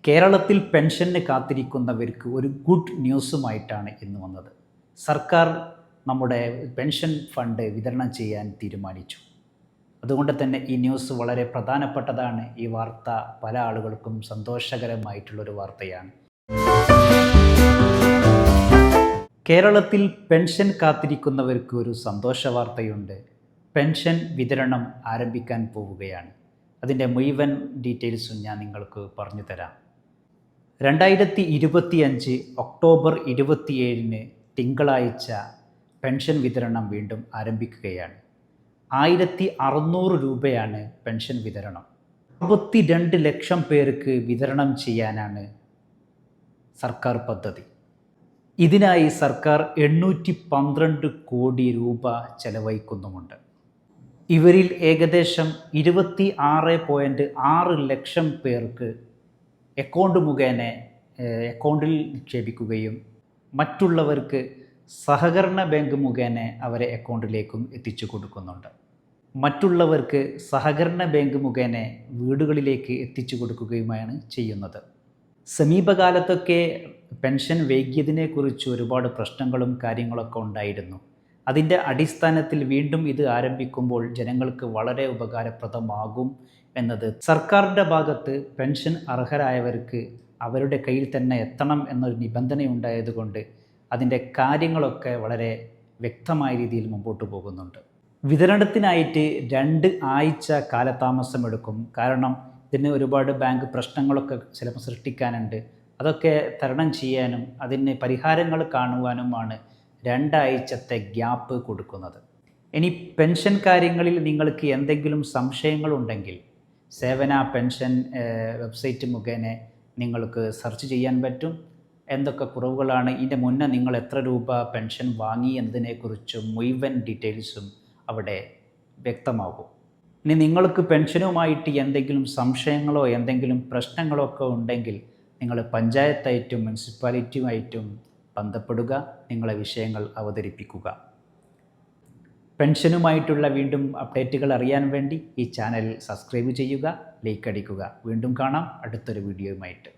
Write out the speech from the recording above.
കേരളത്തിൽ പെൻഷന് കാത്തിരിക്കുന്നവർക്ക് ഒരു ഗുഡ് ന്യൂസുമായിട്ടാണ് ഇന്ന് വന്നത്. സർക്കാർ നമ്മുടെ പെൻഷൻ ഫണ്ട് വിതരണം ചെയ്യാൻ തീരുമാനിച്ചു. അതുകൊണ്ട് തന്നെ ഈ ന്യൂസ് വളരെ പ്രധാനപ്പെട്ടതാണ്. ഈ വാർത്ത പല ആളുകൾക്കും സന്തോഷകരമായിട്ടുള്ളൊരു വാർത്തയാണ്. കേരളത്തിൽ പെൻഷൻ കാത്തിരിക്കുന്നവർക്ക് ഒരു സന്തോഷ വാർത്തയുണ്ട്. പെൻഷൻ വിതരണം ആരംഭിക്കാൻ പോവുകയാണ്. അതിൻ്റെ മുഴുവൻ ഡീറ്റെയിൽസും ഞാൻ നിങ്ങൾക്ക് പറഞ്ഞു തരാം. 2025 ഒക്ടോബർ 27 തിങ്കളാഴ്ച പെൻഷൻ വിതരണം വീണ്ടും ആരംഭിക്കുകയാണ്. 1600 രൂപയാണ് പെൻഷൻ വിതരണം. 62 ലക്ഷം പേർക്ക് വിതരണം ചെയ്യാനാണ് സർക്കാർ പദ്ധതി. ഇതിനായി സർക്കാർ 812 കോടി രൂപ ചെലവഴിക്കുന്നുമുണ്ട്. ഇവരിൽ ഏകദേശം 26.6 ലക്ഷം പേർക്ക് അക്കൗണ്ടിൽ നിക്ഷേപിക്കുകയും മറ്റുള്ളവർക്ക് സഹകരണ ബാങ്ക് മുഖേന അവരെ അക്കൗണ്ടിലേക്കും എത്തിച്ചു കൊടുക്കുന്നുണ്ട്. മറ്റുള്ളവർക്ക് സഹകരണ ബാങ്ക് മുഖേന വീടുകളിലേക്ക് എത്തിച്ചു കൊടുക്കുകയുമാണ് ചെയ്യുന്നത്. സമീപകാലത്തൊക്കെ പെൻഷൻ വൈകിയതിനെക്കുറിച്ച് ഒരുപാട് പ്രശ്നങ്ങളും കാര്യങ്ങളൊക്കെ ഉണ്ടായിരുന്നു. അതിൻ്റെ അടിസ്ഥാനത്തിൽ വീണ്ടും ഇത് ആരംഭിക്കുമ്പോൾ ജനങ്ങൾക്ക് വളരെ ഉപകാരപ്രദമാകും എന്നത് സർക്കാരിൻ്റെ ഭാഗത്ത് പെൻഷൻ അർഹരായവർക്ക് അവരുടെ കയ്യിൽ തന്നെ എത്തണം എന്നൊരു നിബന്ധനയുണ്ടായതുകൊണ്ട് അതിൻ്റെ കാര്യങ്ങളൊക്കെ വളരെ വ്യക്തമായ രീതിയിൽ മുമ്പോട്ട് പോകുന്നുണ്ട്. വിതരണത്തിനായിട്ട് 2 ആഴ്ച കാലതാമസമെടുക്കും. കാരണം ഇതിന് ഒരുപാട് ബാങ്ക് പ്രശ്നങ്ങളൊക്കെ ചിലപ്പോൾ സൃഷ്ടിക്കാനുണ്ട്. അതൊക്കെ തരണം ചെയ്യാനും അതിന് പരിഹാരങ്ങൾ കാണുവാനുമാണ് 2 ആഴ്ചത്തെ ഗ്യാപ്പ് കൊടുക്കുന്നത്. ഇനി പെൻഷൻ കാര്യങ്ങളിൽ നിങ്ങൾക്ക് എന്തെങ്കിലും സംശയങ്ങളുണ്ടെങ്കിൽ സേവന പെൻഷൻ വെബ്സൈറ്റ് മുഖേന നിങ്ങൾക്ക് സെർച്ച് ചെയ്യാൻ പറ്റും. എന്തൊക്കെ കുറവുകളാണ്, ഇതിൻ്റെ മുന്നേ നിങ്ങൾ എത്ര രൂപ പെൻഷൻ വാങ്ങി എന്നതിനെക്കുറിച്ചും മുഴുവൻ ഡീറ്റെയിൽസും അവിടെ വ്യക്തമാകും. ഇനി നിങ്ങൾക്ക് പെൻഷനുമായിട്ട് എന്തെങ്കിലും സംശയങ്ങളോ എന്തെങ്കിലും പ്രശ്നങ്ങളോ ഒക്കെ ഉണ്ടെങ്കിൽ നിങ്ങൾ പഞ്ചായത്തായിട്ടും മുനിസിപ്പാലിറ്റിയുമായിട്ടും ബന്ധപ്പെടുക, നിങ്ങളെ വിഷയങ്ങൾ അവതരിപ്പിക്കുക. പെൻഷനുമായിട്ടുള്ള വീണ്ടും അപ്ഡേറ്റുകൾ അറിയാൻ വേണ്ടി ഈ ചാനൽ സബ്സ്ക്രൈബ് ചെയ്യുക, ലൈക്ക് അടിക്കുക. വീണ്ടും കാണാം അടുത്തൊരു വീഡിയോയുമായിട്ട്.